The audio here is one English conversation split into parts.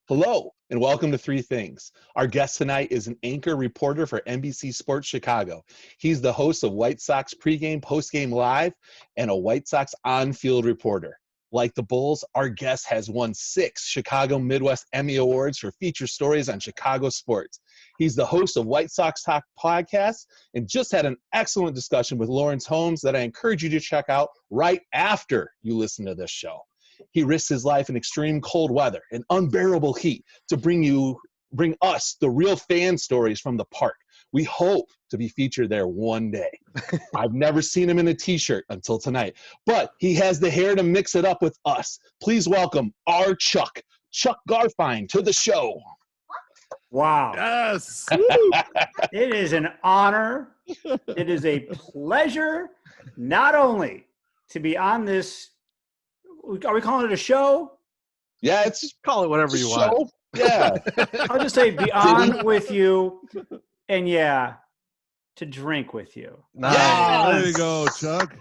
Hello, and welcome to Three Things. Our guest tonight is an anchor reporter for NBC Sports Chicago. He's the host of White Sox pregame, postgame live, and a White Sox on-field reporter. Like the Bulls, our guest has won 6 Chicago Midwest Emmy Awards for feature stories on Chicago sports. He's the host of White Sox Talk podcast and just had an excellent discussion with Lawrence Holmes that I encourage you to check out right after you listen to this show. He risks his life in extreme cold weather and unbearable heat to bring us the real fan stories from the park. We hope to be featured there one day. I've never seen him in a t-shirt until tonight, but he has the hair to mix it up with us. Please welcome our Chuck Garfien, to the show. Wow. Yes. It is an honor. It is a pleasure not only to be on this. Are we calling it a show? Yeah, it's Call it whatever you want. Yeah. I'll just say be on with you and to drink with you. Nice. Yes. There you go, Chuck.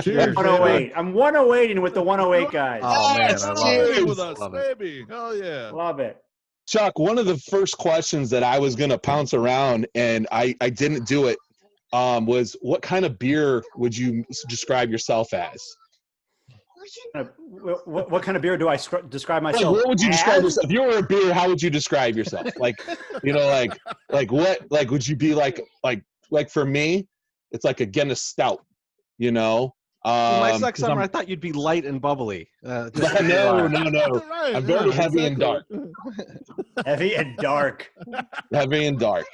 Cheers. 108. I'm 108ing with the 108 guys. Oh, man. Yes, I love cheers. it. With us, Love baby. Hell yeah. Love it. Chuck, one of the first questions that I was going to pounce around, and I didn't do it, was what kind of beer would you describe yourself as? What kind of beer do I describe myself? Like, what would you describe as? yourself? If you were a beer, how would you describe yourself? Like what? Like, would you be like for me, it's like a Guinness Stout, you know? Well, next summer, I thought you'd be light and bubbly. No. Right, I'm very heavy exactly. and dark. Heavy and dark. Heavy and dark.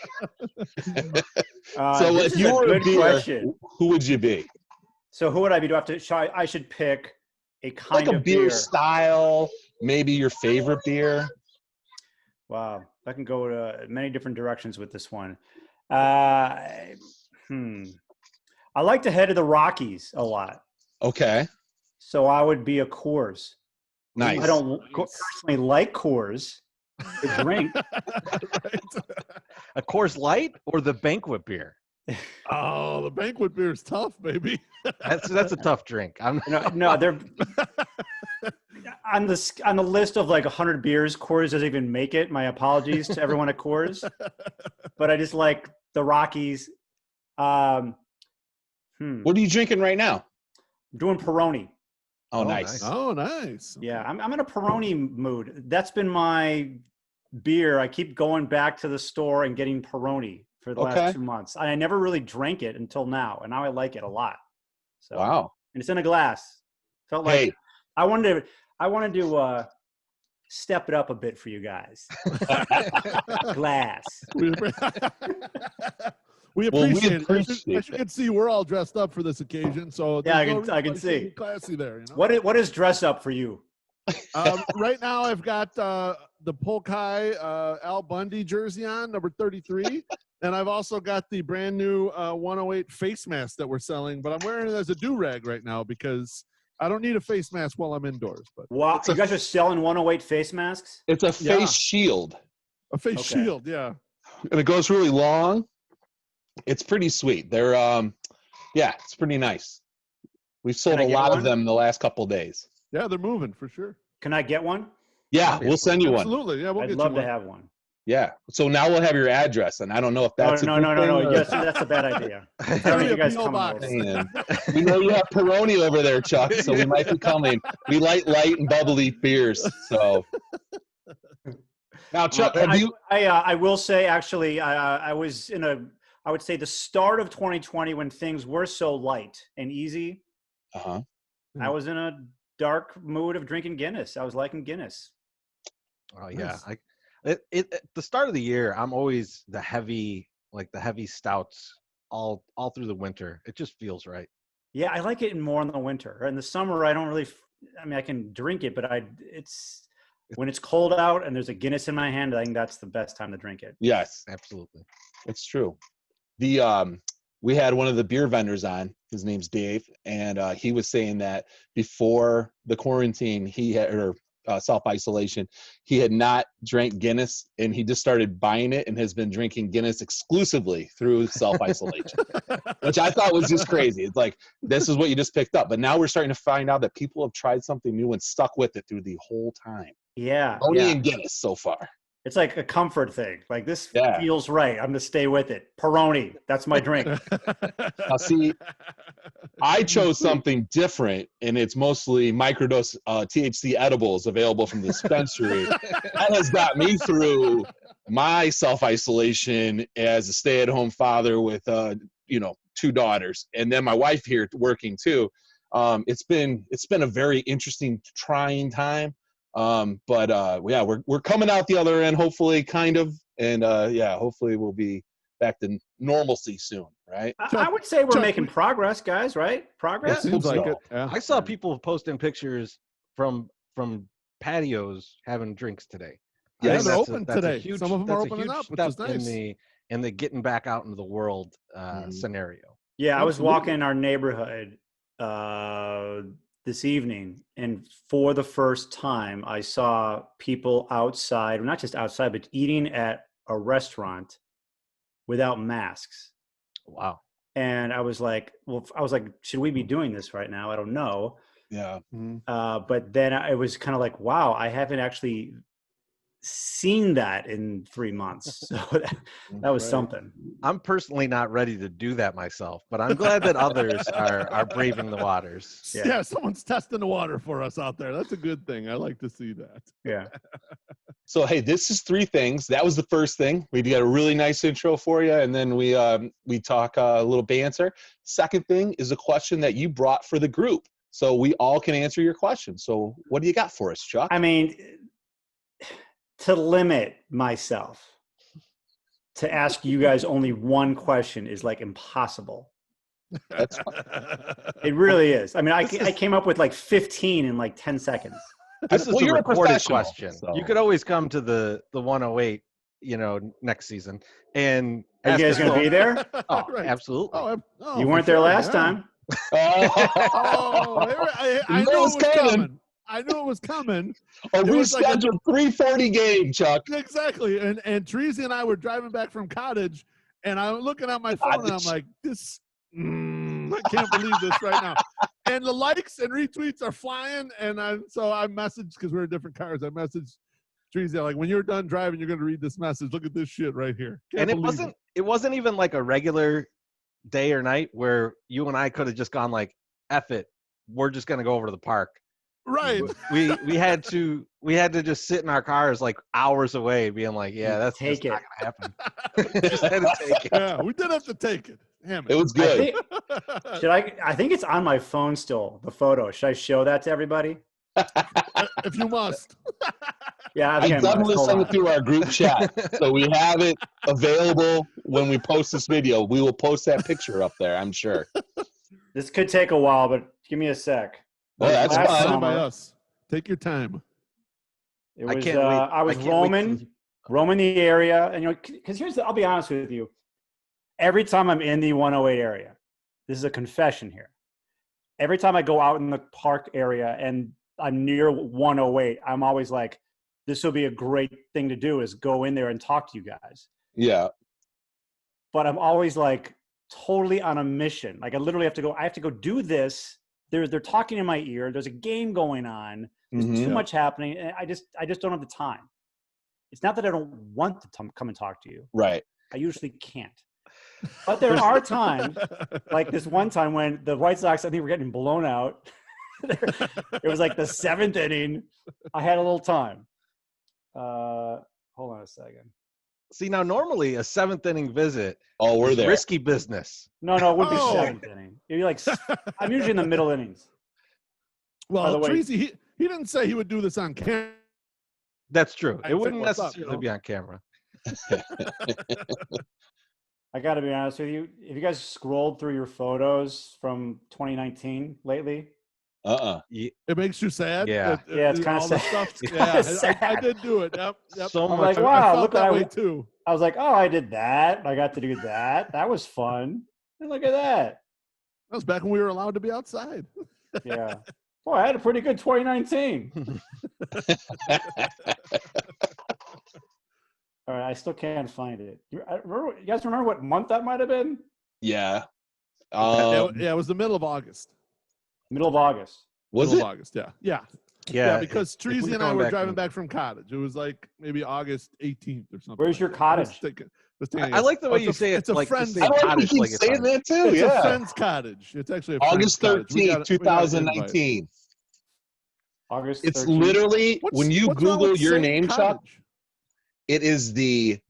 So this if is you a were a good beer, question. who would you be? So who would I be? I should pick a kind Like a of beer style, maybe your favorite beer. Wow, I can go many different directions with this one. I like to head to the Rockies a lot, Okay. so I would be a Coors. Nice. I don't personally like Coors to drink. Right. A Coors Light or the banquet beer? Oh, the banquet beer is tough, baby. That's a tough drink. No, they're on the list of like 100 beers. Coors doesn't even make it. My apologies to everyone at Coors, but I just like the Rockies. What are you drinking right now? I'm doing Peroni. Oh, Oh, nice. nice. Oh, nice. Yeah, I'm in a Peroni mood. That's been my beer. I keep going back to the store and getting Peroni for the last 2 months. I never really drank it until now, and now I like it a lot. So, Wow. and it's in a glass. Felt like Hey. I wanted to step it up a bit for you guys. Glass. We appreciate it. As you can see, we're all dressed up for this occasion. So Yeah, there's I can reason to see. be classy there. You know? What is dress up for you? Right now, I've got the Polkai Al Bundy jersey on, number 33. And I've also got the brand new 108 face mask that we're selling. But I'm wearing it as a do-rag right now because I don't need a face mask while I'm indoors. But Wow, you guys are selling 108 face masks? It's a face shield, a face Okay. shield, yeah. and it goes really long. It's pretty sweet. They're it's pretty nice. We've sold Can I a get lot one? of them the last couple of days. Yeah, they're moving for sure. Can I get one? Yeah, we'll send you one. Absolutely. Yeah, we'll I'd get love you to one. have one. Yeah. So now we'll have your address, and I don't know if that's No. Yes, that's a bad idea. I don't need you guys P.O. coming box. over. Man, we know you have Peroni over there, Chuck, so we might be coming. We like light and bubbly beers. So now, Chuck, have you? I will say, actually, I was I would say the start of 2020 when things were so light and easy. Uh-huh. I was in a dark mood of drinking Guinness. I was liking Guinness. Oh yeah. Nice. At the start of the year, I'm always the heavy stouts all through the winter. It just feels right. Yeah, I like it more in the winter. In the summer, I don't really. I mean, I can drink it, but it's when it's cold out and there's a Guinness in my hand. I think that's the best time to drink it. Yes, Absolutely. it's true. We had one of the beer vendors on. His name's Dave, and he was saying that before the quarantine, he had or self-isolation, he had not drank Guinness, and he just started buying it and has been drinking Guinness exclusively through self-isolation, which I thought was just crazy. It's like, this is what you just picked up. But now we're starting to find out that people have tried something new and stuck with it through the whole time. Yeah. Peroni and Guinness so far. It's like a comfort thing. Like, this Yeah. feels right. I'm going to stay with it. Peroni. That's my drink. Now, see, I chose something different, and it's mostly microdose THC edibles available from the dispensary. That has got me through my self-isolation as a stay-at-home father with, 2 daughters, and then my wife here working too. It's been a very interesting, trying time. But we're coming out the other end, hopefully, kind of, and hopefully we'll be back to normalcy soon, right? I would say we're making progress, guys, right? Progress? Seems like it. Yeah. I saw people posting pictures from patios having drinks today. Yeah, they're open today. Huge, some of them are opening up, which is nice. In the getting back out into the world scenario. Yeah, I was walking in our neighborhood this evening, and for the first time, I saw people outside, not just outside, but eating at a restaurant without masks. Wow. And I was like, should we be doing this right now? I don't know. Yeah. But then it was kind of like, wow, I haven't actually seen that in 3 months. So that was something. I'm personally not ready to do that myself, but I'm glad that others are braving the waters. Yeah, someone's testing the water for us out there. That's a good thing. I like to see that. Yeah. So, hey, this is 3 things. That was the first thing. We got a really nice intro for you, and then we talk a little banter. Second thing is a question that you brought for the group, so we all can answer your question. So what do you got for us, Chuck? I mean, to limit myself to ask you guys only one question is like impossible. That's fine. It really is. I mean, I came up with like 15 in like 10 seconds. This is a recorded question. So. You could always come to the 108, next season. And are you guys going to be there? Oh, Right. absolutely. You weren't there last time. I knew it was coming. I knew it was coming. A rescheduled 3:40 game, Chuck. Exactly. And Treasy and I were driving back from Cottage, and I'm looking at my phone, and I'm like, I can't believe this right now. And the likes and retweets are flying, and so I messaged, because we were in different cars, I messaged Treasy, like, when you're done driving, you're going to read this message. Look at this shit right here. And it wasn't even like a regular day or night where you and I could have just gone like, F it, we're just going to go over to the park. Right. We had to just sit in our cars like hours away, being like, yeah, that's just not gonna happen. Just had to take it. Yeah, we did have to take it. Damn it. It was good. I think it's on my phone still, the photo. Should I show that to everybody? If you must. Yeah, I definitely send it through our group chat, so we have it available when we post this video. We will post that picture up there, I'm sure. This could take a while, but give me a sec. Oh, that's fine. By us. Take your time. It was, I was roaming the area, and because I'll be honest with you. Every time I'm in the 108 area, this is a confession here. Every time I go out in the park area and I'm near 108, I'm always like, this will be a great thing to do, is go in there and talk to you guys. Yeah. But I'm always like totally on a mission. Like I have to go do this. They're talking in my ear. There's a game going on. There's too much happening. And I just don't have the time. It's not that I don't want to come and talk to you. Right. I usually can't. But there are times, like this one time when the White Sox, I think, were getting blown out. It was like the 7th inning. I had a little time. Hold on a second. See, now normally a 7th inning visit we're there. Risky business. No, it wouldn't be 7th inning. It'd be like, I'm usually in the middle innings. Well, Treasy, he didn't say he would do this on camera. That's true. It wouldn't necessarily be on camera. I got to be honest with you. Have you guys scrolled through your photos from 2019 lately? It makes you sad. Yeah. It's kind of sad. Stuff. I did do it. Yep. So I'm much. like, wow, I felt look that at way too. I was like, oh, I did that. I got to do that. That was fun. And look at that. That was back when we were allowed to be outside. Yeah. Boy, I had a pretty good 2019. All right, I still can't find it. You guys remember what month that might have been? Yeah. It was the middle of August. Middle of August. Was middle it? Of August, yeah. Yeah, because if we Treasy were and I going were back driving from- back from cottage. It was like maybe August 18th or something. Where's your cottage? I like the way you say it's it, a like friend's. just say I like you cottage keep like it's saying on. that too. It's a Yeah. friend's cottage. It's actually a friend's August cottage. 13th, We got an invite. 2019. August 13th. It's literally, when you what's wrong Google with your saying name, Chuck, cottage? it is the,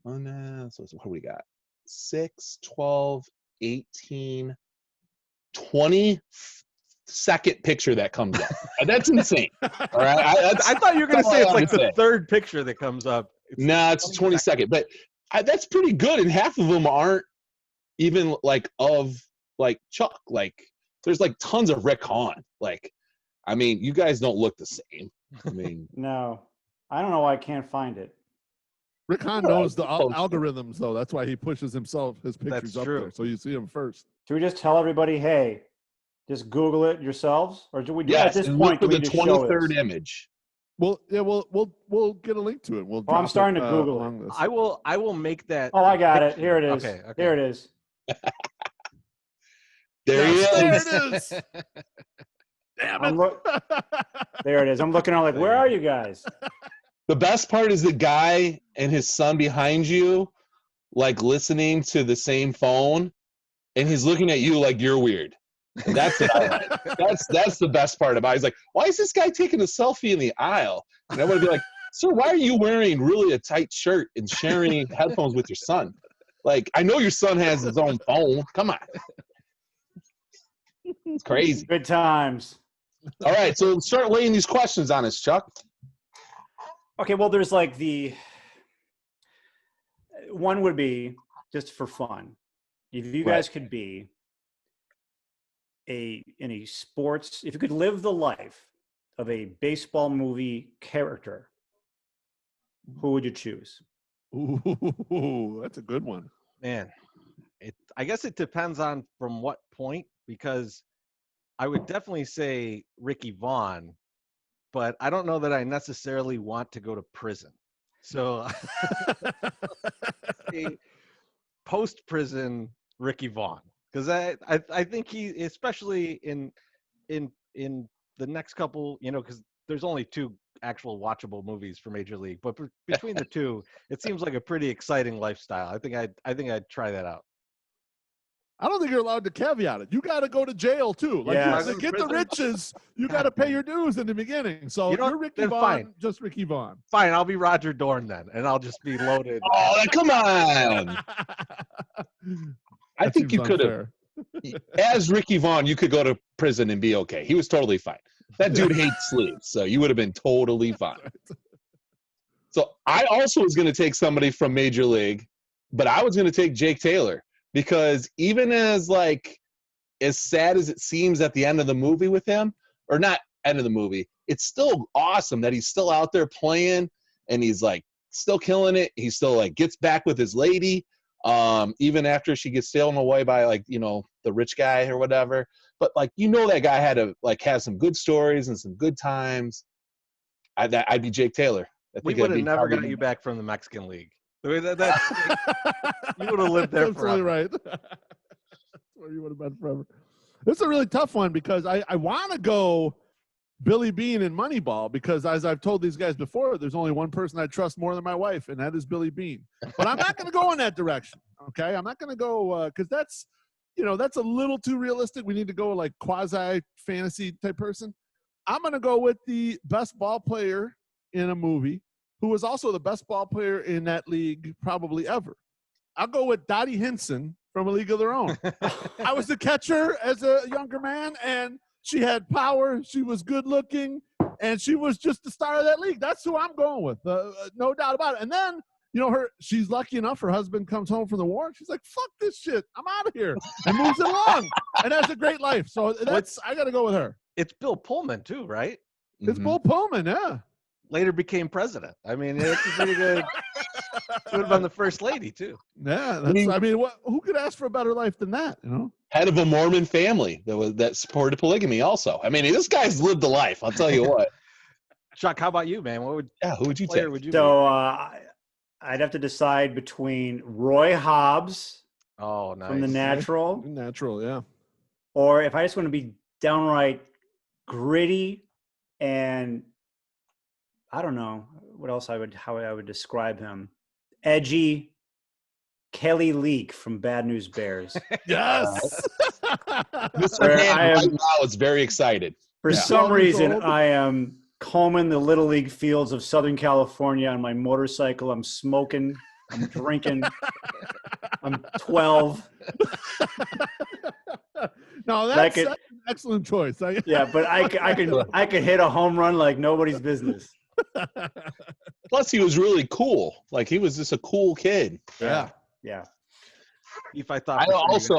so what do we got? 6, 12, 18, 22nd picture that comes up. And that's insane. All right. I thought you were going to that's say all it's I like have to the say. third picture that comes up. It's 22nd. But that's pretty good. And half of them aren't even like of like Chuck. Like there's like tons of Rick Hahn. Like, I mean, you guys don't look the same. I mean, No, I don't know why I can't find it. Rick Hahn knows the algorithms, though. That's why he pushes his pictures up there, so you see him first. Do we just tell everybody, hey, just Google it yourselves, or do we do yes, at this and point? look for Do we the just show 23rd this? image. Well, yeah, we'll get a link to it. We'll. I'm starting to Google along it. this. I will make that. Oh, I got it. Here it is. Okay. Here it is. There he is. There it is. Damn it. There it is. I'm looking on like, where are you guys? The best part is the guy and his son behind you, like listening to the same phone, and he's looking at you like you're weird. And that's what I like. That's the best part about it. He's like, why is this guy taking a selfie in the aisle? And I want to be like, sir, why are you wearing really a tight shirt and sharing headphones with your son? Like, I know your son has his own phone. Come on. It's crazy. Good times. All right, so start laying these questions on us, Chuck. Okay, well, there's like one would be just for fun. If you guys could be in a sports, if you could live the life of a baseball movie character, who would you choose? Ooh, that's a good one. Man, I guess it depends on from what point, because I would definitely say Ricky Vaughn, but I don't know that I necessarily want to go to prison. So post-prison Ricky Vaughn, because I think he, especially in the next couple, because there's only 2 actual watchable movies for Major League, but between the 2, it seems like a pretty exciting lifestyle. I think I'd try that out. I don't think you're allowed to caveat it. You got to go to jail too. Like, to get the riches, you got to pay your dues in the beginning. So you're Ricky Vaughn, fine. just Ricky Vaughn. Fine, I'll be Roger Dorn then, and I'll just be loaded. Oh, come on. I think you could have, as Ricky Vaughn, you could go to prison and be okay. He was totally fine. That dude hates sleeves, so you would have been totally fine. So I also was going to take somebody from Major League, but I was going to take Jake Taylor, because even as sad as it seems at the end of the movie with him, or not end of the movie, it's still awesome that he's still out there playing and he's like still killing it. He still like gets back with his lady, even after she gets stolen away by the rich guy or whatever. But that guy had to have some good stories and some good times. I'd be Jake Taylor. We would have never got you back from the Mexican League. You would have lived there That's forever. Right. That's where you would have been forever. This is a really tough one, because I want to go Billy Bean in Moneyball, because as I've told these guys before, there's only one person I trust more than my wife, and that is Billy Bean. But I'm not going to go in that direction, okay? I'm not going to go because that's a little too realistic. We need to go like quasi-fantasy type person. I'm going to go with the best ball player in a movie, who was also the best ball player in that league probably ever. I'll go with Dottie Hinson from A League of Their Own. I was the catcher as a younger man, and she had power. She was good looking, and she was just the star of that league. That's who I'm going with, no doubt about it. And then, she's lucky enough. Her husband comes home from the war. She's like, "Fuck this shit. I'm out of here," and moves it along, and has a great life. So I got to go with her. It's Bill Pullman too, right? It's Bill Pullman, yeah. Later became president. I mean, it's pretty good. Would have been the first lady too. Yeah, who could ask for a better life than that? Head of a Mormon family that supported polygamy. Also, I mean, this guy's lived a life. I'll tell you what. Chuck, how about you, man? Who would you take? So I'd have to decide between Roy Hobbs. Oh, nice. From The Natural. Natural, yeah. Or if I just want to be downright gritty, And I don't know what else how I would describe him. Edgy Kelly Leak from Bad News Bears. Yes. Mr. Hand right now is very excited. For some reason, I am combing the Little League fields of Southern California on my motorcycle. I'm smoking. I'm drinking. I'm 12. No, that's an excellent choice. Yeah, but I could hit a home run like nobody's business. Plus, he was really cool. Like, he was just a cool kid. Yeah. If I thought I also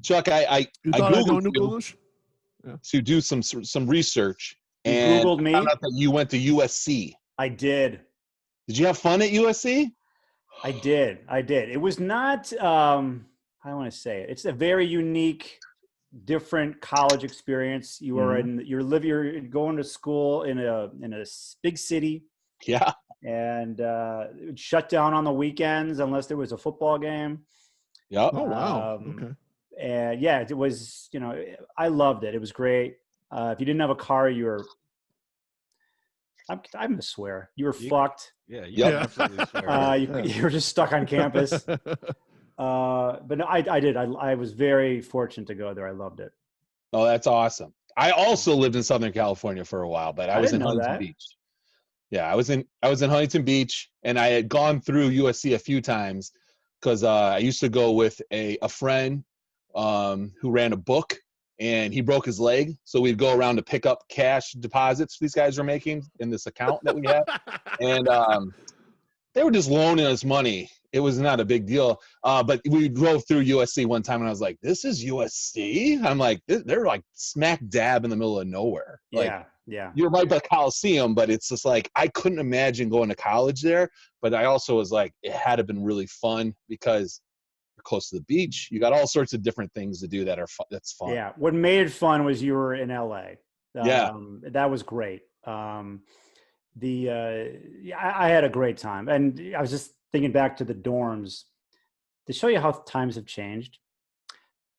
Chuck, I Googled to do some research, and Googled me. Found out that you went to USC. I did. Did you have fun at USC? I did. It was not. I want to say it. It's a very unique, different college experience. You are you're going to school in a big city. Yeah. And it would shut down on the weekends unless there was a football game. Yeah. Oh wow. Okay. And yeah, it was. I loved it. It was great. If you didn't have a car, I'm gonna swear you were fucked. Yeah. Absolutely swear. You were just stuck on campus. But no, I did. I was very fortunate to go there. I loved it. Oh, that's awesome. I also lived in Southern California for a while, but I was in Huntington Beach. Yeah, I was in Huntington Beach, and I had gone through USC a few times because I used to go with a friend who ran a book, and he broke his leg. So we'd go around to pick up cash deposits these guys were making in this account that we had. And they were just loaning us money. It was not a big deal. But we drove through USC one time, and I was like, this is USC? I'm like, they're like smack dab in the middle of nowhere. Like, yeah. You're right by Coliseum, but it's just like, I couldn't imagine going to college there. But I also was like, it had to have been really fun because you're close to the beach. You got all sorts of different things to do that are fun. That's fun. Yeah. What made it fun was you were in LA. That was great. I had a great time. And I was just thinking back to the dorms to show you how times have changed.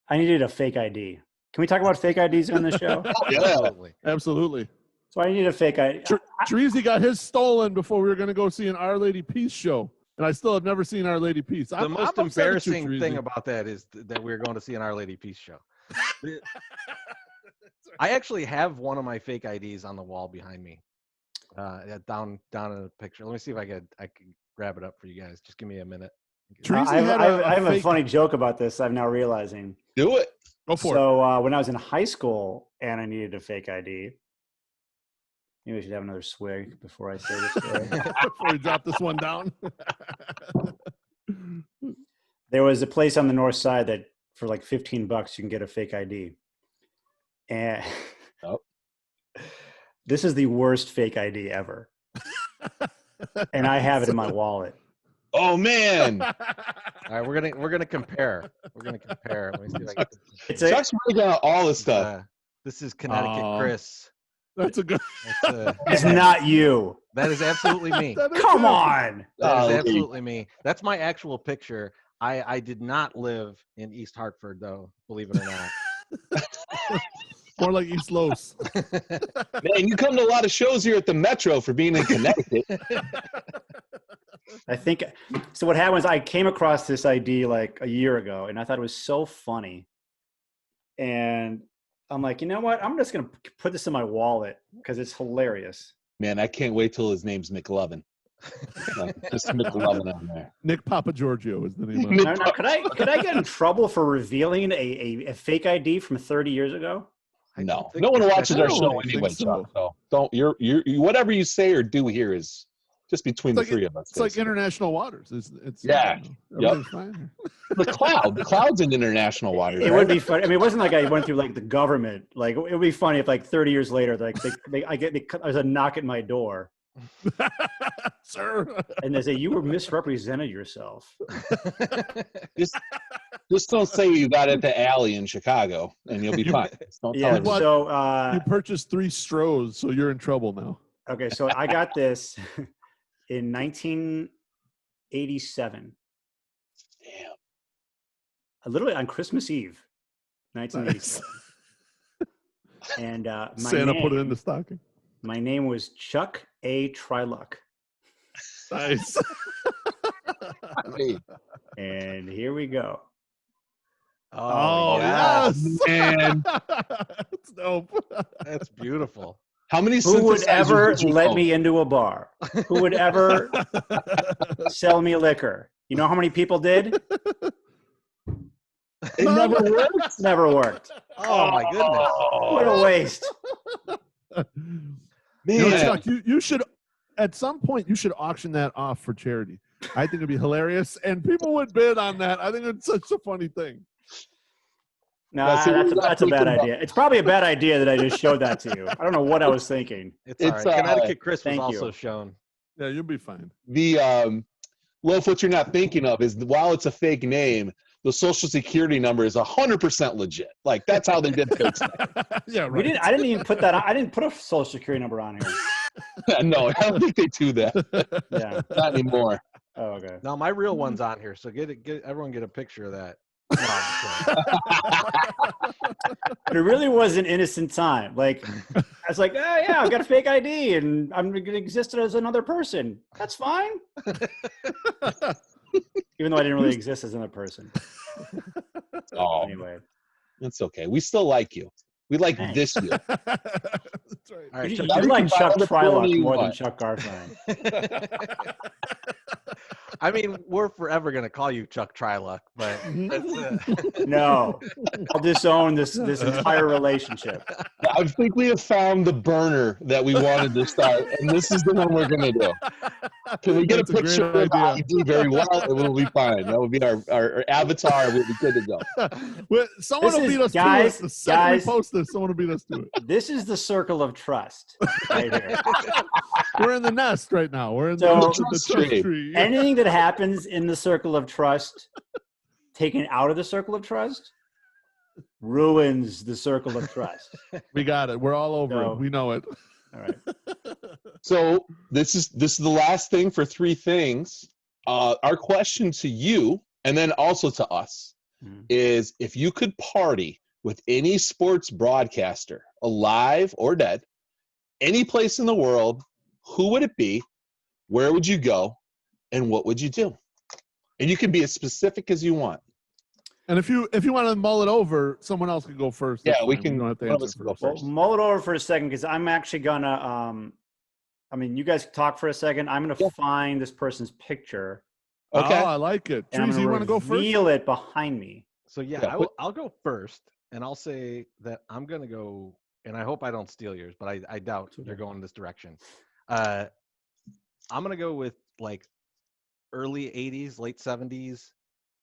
I needed a fake ID. Can we talk about fake IDs on this show? Yeah, absolutely. So I need a fake ID. Treasy got his stolen before we were going to go see an Our Lady Peace show. And I still have never seen Our Lady Peace. The most embarrassing thing about that is that we're going to see an Our Lady Peace show. I actually have one of my fake IDs on the wall behind me. Down in the picture. Let me see if I can grab it up for you guys. Just give me a minute. I have a funny joke about this. I'm now realizing. Do it. Go for it. So when I was in high school and I needed a fake ID, maybe I should have another swig before I say this story. Before we drop this one down. There was a place on the north side that for like $15 you can get a fake ID. And this is the worst fake ID ever. And I have it in my wallet. Oh man! All right, we're gonna compare. Let me see if I can. Chuck's breaking out all this stuff. This is Connecticut Chris. That's a good. It's not you. That is absolutely me. Come on. That is absolutely me. That's my actual picture. I did not live in East Hartford though, believe it or not. More like East Los. Man, you come to a lot of shows here at the Metro for being in Connecticut. I think so. What happened was I came across this ID like a year ago, and I thought it was so funny. And I'm like, you know what? I'm just gonna put this in my wallet because it's hilarious. Man, I can't wait till his name's McLovin. Just McLovin on there. Nick Papagiorgio is the name of it. Now, could I get in trouble for revealing a fake ID from 30 years ago? No one watches our show anyway, Chuck. So don't you whatever you say or do here is just between the three of us. It's like international waters. It's yeah. Fine. The cloud's in international waters. It would be funny. I mean, it wasn't like I went through like the government. Like it would be funny if like 30 years later, like there's a knock at my door. Sir. And they say, you were misrepresented yourself. Just don't say you got it at the alley in Chicago and you'll be fine. Don't tell everyone. So you purchased 3 Strohs, so you're in trouble now. Okay, so I got this in 1987. Damn. Literally on Christmas Eve, 1987. And Santa put it in the stocking. My name was Chuck A. Tryluck. Nice. And here we go. Oh, yes. And That's dope. That's beautiful. how many Who would synthesizers ever did you let own? me into a bar? Who would ever sell me liquor? You know how many people did? It never worked. Never worked. Oh my goodness. What a waste. Man, You know, Chuck, you should, at some point, you should auction that off for charity. I think it'd be hilarious, and people would bid on that. I think it's such a funny thing. No, That's that's a bad idea. It's probably a bad idea that I just showed that to you. I don't know what I was thinking. It's all It's, right. Connecticut Chris was thank also you. shown. Yeah, you'll be fine. the Loaf, what you're not thinking of is while it's a fake name, the social security number is 100% legit. Like that's how they did things. Yeah, right. I didn't even put that on. I didn't put a social security number on here. No, I don't think they do that. Yeah. Not anymore. Oh, okay. No, my real one's on here, so everyone get a picture of that. No, I'm But it really was an innocent time. Like, I was like, oh, yeah, I've got a fake ID and I'm going to exist as another person. That's fine. Even though I didn't really exist as another person. Oh, Anyway. it's okay. We still like you. We like Thanks. this you. That's right. All right, You Chuck, like Chuck the phone Tryluck you more than want. Chuck Garfien. I mean, we're forever gonna call you Chuck Tryluck, but that's, No. I'll disown this entire relationship. I think we have found the burner that we wanted to start, and this is the one we're going to do. Can we get That's a picture of great the idea. ID very well? It will be fine. That will be our avatar. We'll be good to go. Well, someone This will is- beat us guys- to it. The second guys- we post this, someone will beat us to it. This is the circle of trust right here. We're in the nest right now. We're in So- the Trust trust tree. tree. Anything that happens in the circle of trust, taken out of the circle of trust, ruins the circle of trust. We got it. We're all over So- it. We know it. All right. So this is the last thing for three things. Our question to you, and then also to us, Mhm. is if you could party with any sports broadcaster, alive or dead, any place in the world, who would it be? Where would you go? And what would you do? And you can be as specific as you want. And if you want to mull it over, someone else can go first. Yeah, That's we fine. can- don't have to one of answer us can go first. Well, first. mull it over for a second because I'm actually gonna. I mean, you guys talk for a second. I'm gonna find this person's picture Okay. Oh, I like it. and I'm Trees, you want to go gonna first? reveal it behind me. so yeah, Yeah, I'll go first, and I'll say that I'm gonna go, and I hope I don't steal yours, but I doubt you're going this direction. I'm gonna go with like early '80s, late '70s,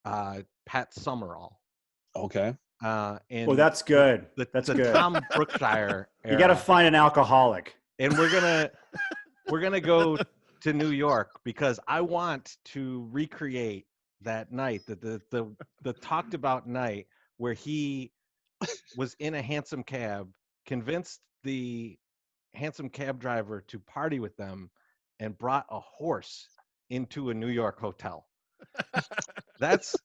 Pat Summerall. Okay. And Oh, that's good. the, That's the good. Tom Brookshire era. You got to find an alcoholic. And we're gonna go to New York because I want to recreate that night, the talked about night where he was in a hansom cab, convinced the hansom cab driver to party with them, and brought a horse into a New York hotel. That's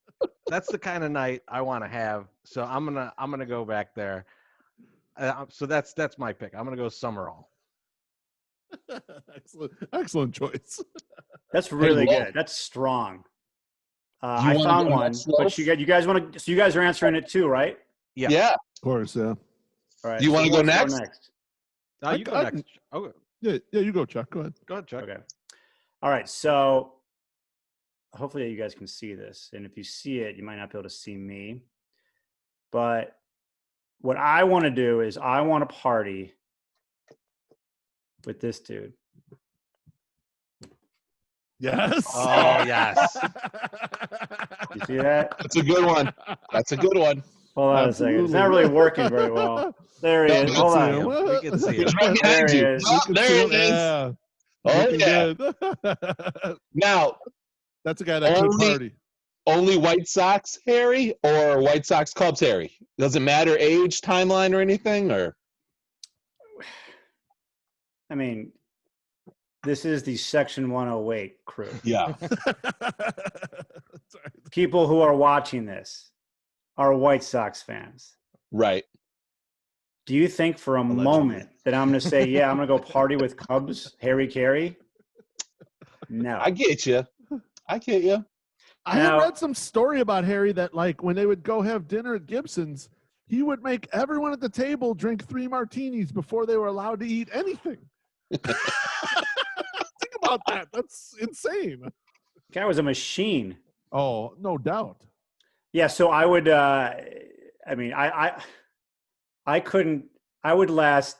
the kind of night I want to have. So I'm gonna go back there. So that's my pick. I'm gonna go Summerall. Excellent choice. That's really well- good. That's strong. You I wanna found go one, next, but Loaf? you guys want to? So you guys are answering it too, right? Yeah. Yeah. Of course, yeah. All right. Do you so wanna who go wants next? No, you go I- next. Oh, Yeah, you go, Chuck. Go ahead. go ahead, Chuck. Okay. All right. So hopefully you guys can see this, and if you see it, you might not be able to see me. But what I want to do is I want to party with this dude. Yes. Oh yes. You see that? That's a good one. That's a good one. Hold on a second. It's not really working very well. There he No, is. we Hold can see on. him. We can see it. Right There behind he you. is. Oh, You can there see he him. is. Yeah. Oh, Looking yeah. good. Now, That's a guy that could Only- party. only White Sox Harry or White Sox Cubs Harry? Doesn't matter age, timeline, or anything? Or I mean, this is the Section 108 crew. yeah. Sorry. People who are watching this are White Sox fans. Right. Do you think for a Allegedly. moment that I'm going to say, yeah, I'm going to go party with Cubs, Harry Carey? No. I get you. I had read some story about Harry that, like, when they would go have dinner at Gibson's, he would make everyone at the table drink 3 martinis before they were allowed to eat anything. Think about that. That's insane. Guy was a machine. Oh, no doubt. Yeah, so I would I would last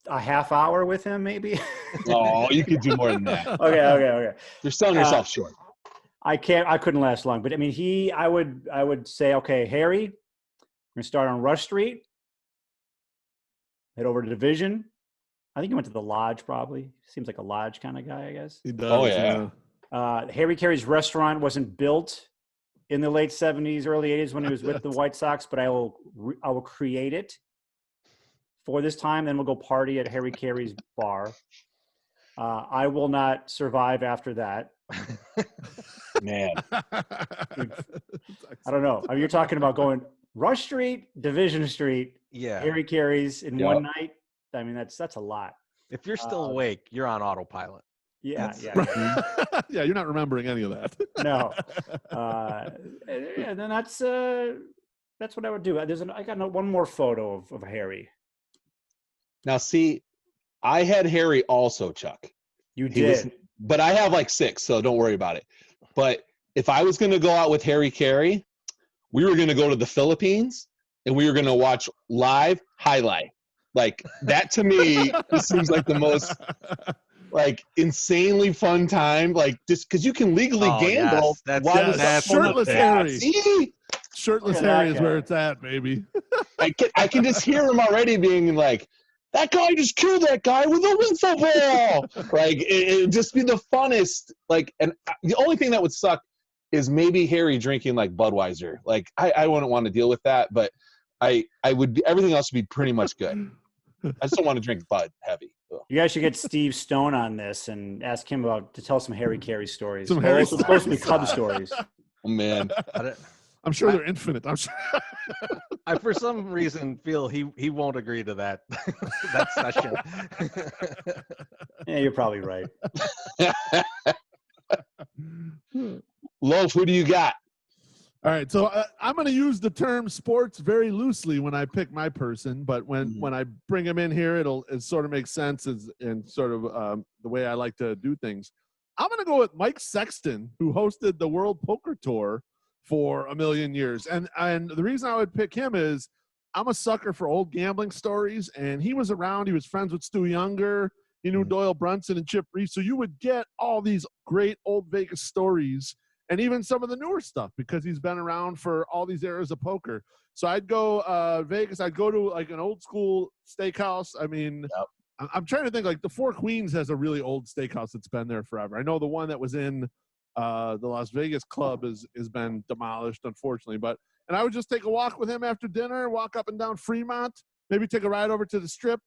a half hour with him maybe. Oh, you could do more than that. Okay. You're selling yourself short. I couldn't last long, but I mean I would say, okay, Harry, we're gonna start on Rush Street, head over to Division. I think he went to the Lodge probably. Seems like a Lodge kind of guy, I guess. He does. Oh, yeah. Harry Carey's restaurant wasn't built in the late 70s, early 80s when he was with the White Sox, but I will create it for this time. Then we'll go party at Harry Carey's bar. I will not survive after that. Man. I don't know. I mean, you're talking about going Rush Street, Division Street, Harry Carey's in one night. I mean, that's a lot. If you're still awake, you're on autopilot. Yeah. Yeah, you're not remembering any of that. No. And then that's what I would do. I got one more photo of Harry. Now, see, I had Harry also, Chuck. You did. But I have like 6, so don't worry about it. But if I was going to go out with Harry Carey, we were going to go to the Philippines, and we were going to watch live highlight. Like, that to me seems like the most like insanely fun time, like just because you can legally gamble. Yes. That's shirtless Harry. See? Shirtless Harry is where it's at, baby. I can just hear him already being like, that guy just killed that guy with a wiffle ball. Like it'd just be the funnest. Like, and the only thing that would suck is maybe Harry drinking like Budweiser. Like I wouldn't want to deal with that, but I would. Everything else would be pretty much good. I just don't want to drink Bud heavy. Ugh. You guys should get Steve Stone on this and ask him to tell some Harry Carey stories. It's supposed to be Cub stories. Oh, man. I'm sure they're infinite. I'm sure. I, for some reason, feel he won't agree to that session. Yeah, you're probably right. Loaf, who do you got? All right, so I'm going to use the term sports very loosely when I pick my person, but when I bring him in here, it sort of makes sense and sort of the way I like to do things. I'm going to go with Mike Sexton, who hosted the World Poker Tour for a million years. And the reason I would pick him is I'm a sucker for old gambling stories, and he was around. He was friends with Stu Younger. He knew Doyle Brunson and Chip Reese. So you would get all these great old Vegas stories and even some of the newer stuff because he's been around for all these eras of poker. So I'd go Vegas. I'd go to like an old school steakhouse. I mean, I'm trying to think, like the Four Queens has a really old steakhouse that's been there forever. I know the one that was in the Las Vegas club has been demolished, unfortunately. And I would just take a walk with him after dinner, walk up and down Fremont, maybe take a ride over to the Strip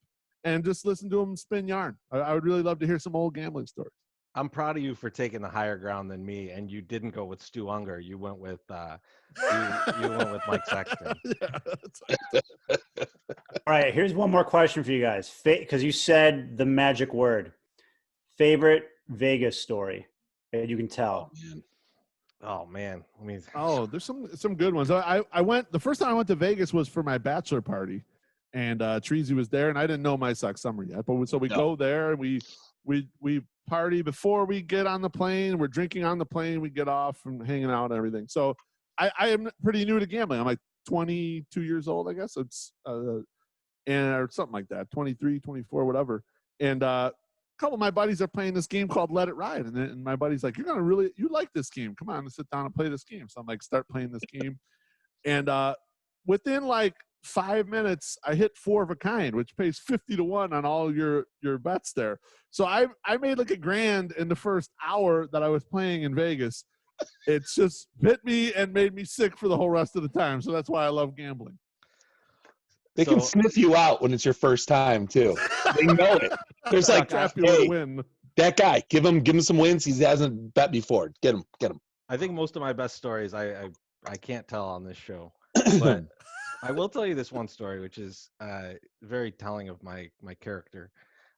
and just listen to him spin yarn. I would really love to hear some old gambling stories. I'm proud of you for taking the higher ground than me, and you didn't go with Stu Unger. You went with you went with Mike Sexton. All right, here's one more question for you guys, because you said the magic word. Favorite Vegas story that you can tell. Oh man, I mean, there's some good ones. I went the first time I went to Vegas was for my bachelor party, and Treasy was there, and I didn't know My Sox Summer yet. But so we go there, and we party before we get on the plane. We're drinking on the plane. We get off and hanging out and everything. So I am pretty new to gambling. I'm like 22 years old, I guess. It's or something like that, 23, 24, whatever. And a couple of my buddies are playing this game called Let It Ride. And my buddy's like, you like this game. Come on, let's sit down and play this game. So I'm like, start playing this game. And within like 5 minutes, I hit 4 of a kind, which pays 50 to 1 on all your bets there. So I made like $1,000 in the first hour that I was playing in Vegas. It's just bit me and made me sick for the whole rest of the time. So that's why I love gambling. They can sniff you out when it's your first time too. They know it. There's like, hey, win. That guy, give him some wins. He hasn't bet before. Get him. I think most of my best stories I can't tell on this show, but I will tell you this one story, which is very telling of my character.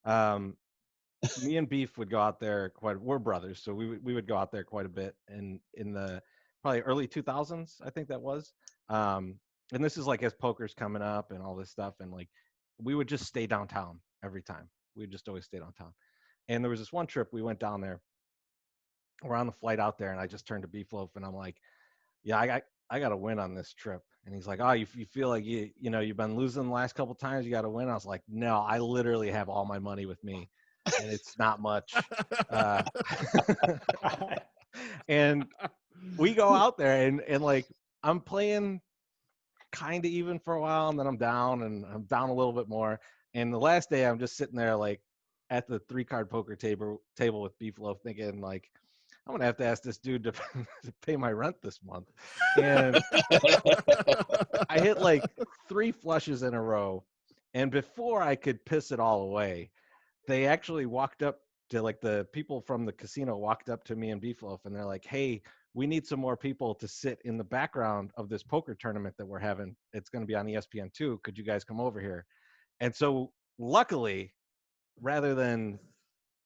Me and Beef would go out there we're brothers, so we would go out there quite a bit in the probably early 2000s, I think that was. And this is like as poker's coming up and all this stuff, and like we would just stay downtown every time. We'd just always stay downtown. And there was this one trip we went down there. We're on the flight out there, and I just turned to Beefloaf and I'm like, yeah, I got to win on this trip. And he's like, oh, you feel like you've been losing the last couple times, you got to win. I was like, no, I literally have all my money with me, and it's not much. And we go out there, and like I'm playing kind of even for a while, and then I'm down a little bit more. And the last day, I'm just sitting there like at the 3-card poker table with Beefloaf, thinking like, I'm gonna have to ask this dude to pay my rent this month. And I hit like 3 flushes in a row, and before I could piss it all away, they actually walked up to, like, the people from the casino walked up to me and Beefloaf, and they're like, hey, we need some more people to sit in the background of this poker tournament that we're having. It's going to be on ESPN2. Could you guys come over here? And so luckily, rather than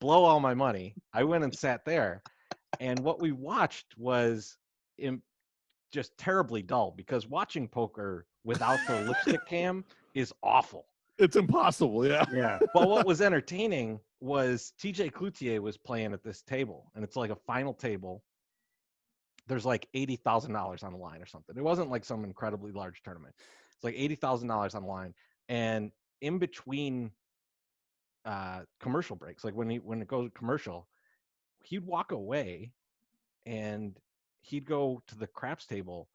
blow all my money, I went and sat there. And what we watched was just terribly dull, because watching poker without the lipstick cam is awful. It's impossible, yeah. Yeah. But what was entertaining was TJ Cloutier was playing at this table, and it's like a final table. There's like $80,000 on the line or something. It wasn't like some incredibly large tournament. It's like $80,000 on the line. And in between commercial breaks, like when it goes commercial, he'd walk away and he'd go to the craps table.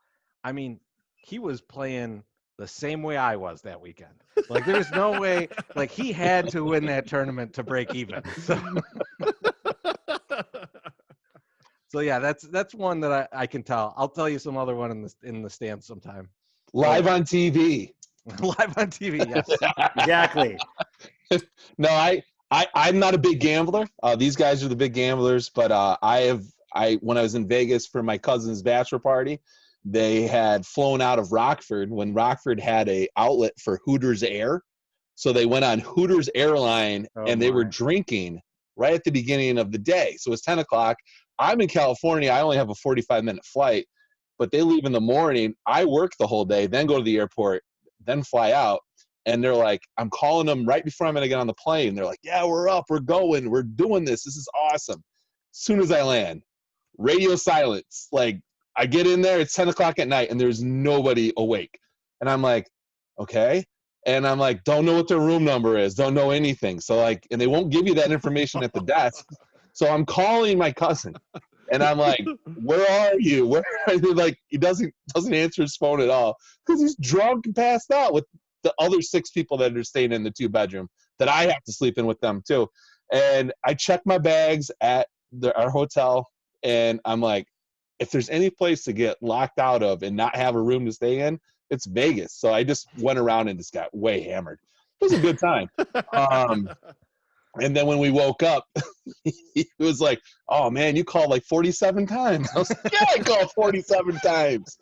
I mean, he was playing the same way I was that weekend. Like, there's no way, like, he had to win that tournament to break even. So yeah, that's one that I can tell. I'll tell you some other one in the stands sometime. Live on TV. Live on TV, yes. Exactly. No, I'm not a big gambler. These guys are the big gamblers, but when I was in Vegas for my cousin's bachelor party, they had flown out of Rockford when Rockford had a outlet for Hooters Air. So they went on Hooters Airline and they were drinking right at the beginning of the day. So it's 10 o'clock. I'm in California. I only have a 45-minute flight, but they leave in the morning. I work the whole day, then go to the airport, then fly out. And they're like, I'm calling them right before I'm going to get on the plane. They're like, yeah, we're up. We're going. We're doing this. This is awesome. As soon as I land, radio silence. Like, I get in there, it's 10 o'clock at night, and there's nobody awake. And I'm like, okay. And I'm like, don't know what their room number is. Don't know anything. So, like, and they won't give you that information at the desk. So I'm calling my cousin. And I'm like, where are you? Where are you? Like, he doesn't answer his phone at all because he's drunk and passed out with the other 6 people that are staying in the 2-bedroom that I have to sleep in with them too. And I check my bags at our hotel, and I'm like, if there's any place to get locked out of and not have a room to stay in, it's Vegas. So I just went around and just got way hammered. It was a good time. And then when we woke up, he was like, oh, man, you called like 47 times. I was like, yeah, I called 47 times.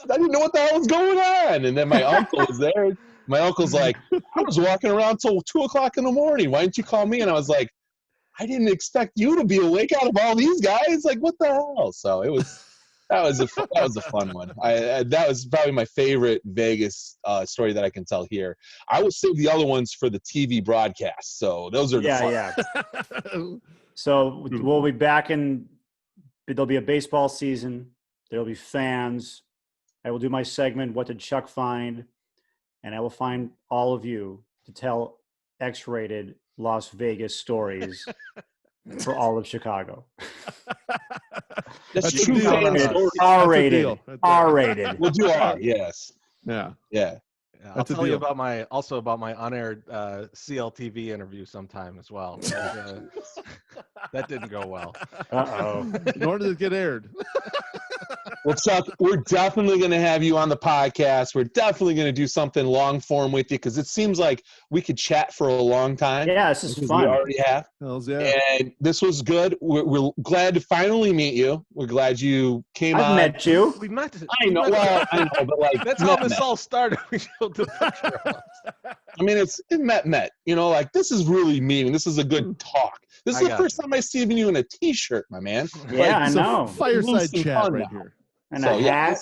I didn't know what the hell was going on. And then my uncle was there. My uncle's like, I was walking around till 2 o'clock in the morning. Why didn't you call me? And I was like, I didn't expect you to be awake out of all these guys. Like, what the hell? So that was a fun one. That was probably my favorite Vegas story that I can tell here. I will save the other ones for the TV broadcast. So those are the fun. Yeah. So we'll be back there'll be a baseball season. There'll be fans. I will do my segment, What Did Chuck Find? And I will find all of you to tell X-rated Las Vegas stories for all of Chicago. That's true. R-rated. R-rated. We'll do R. Yes. Yeah. Yeah. I'll tell you about my unaired CLTV interview sometime as well. That didn't go well. Uh-oh. Nor did it get aired. Well, Chuck, we're definitely going to have you on the podcast. We're definitely going to do something long form with you because it seems like we could chat for a long time. Yeah, this is fun. We already have. Hells yeah. And this was good. We're glad to finally meet you. We're glad you came on. I've met you. We met. I know. Well, I know, but like That's how this all started. We showed the picture of us. I mean, it's met. You know, like this is really mean. This is a good talk. This is the first time I see you in a T-shirt, my man. Yeah, like, I know. Fireside chat right here. And a hat.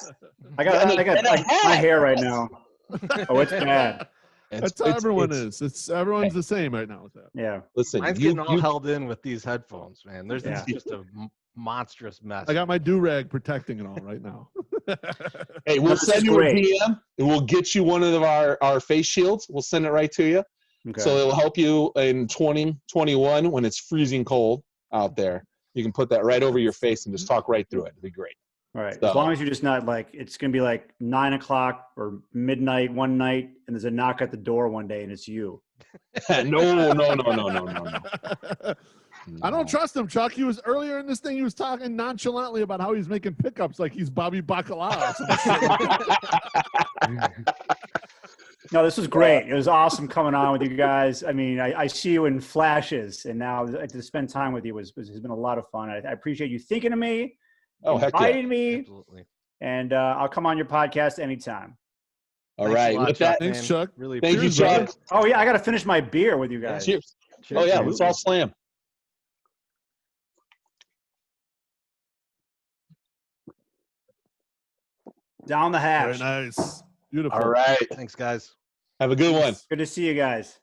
I got my hair right now. Oh, it's bad. That's how everyone is. Everyone's the same right now with that. Yeah. Listen, Mine's getting all held in with these headphones, man. There's just a monstrous mess. I got my do-rag protecting it all right now. Hey, we'll send you a DM and we'll get you one of our face shields. We'll send it right to you. Okay. So it'll help you in 2021 when it's freezing cold out there. You can put that right over your face and just talk right through it. It'd be great. All right. So, as long as you're just not like, it's going to be like 9 o'clock or midnight one night and there's a knock at the door one day and it's you. No. I don't trust him, Chuck. He was earlier in this thing. He was talking nonchalantly about how he's making pickups like he's Bobby Bacala. No, this was great. It was awesome coming on with you guys. I mean, I see you in flashes, and now to spend time with you has been a lot of fun. I appreciate you thinking of me, inviting me, absolutely. And I'll come on your podcast anytime. All right, with that, thanks, Chuck. Really, thank you, Chuck. Oh yeah, I got to finish my beer with you guys. Cheers. Oh yeah, let's all slam. Down the hatch. Very nice. Beautiful. All right. Thanks, guys. Have a good one. Good to see you guys.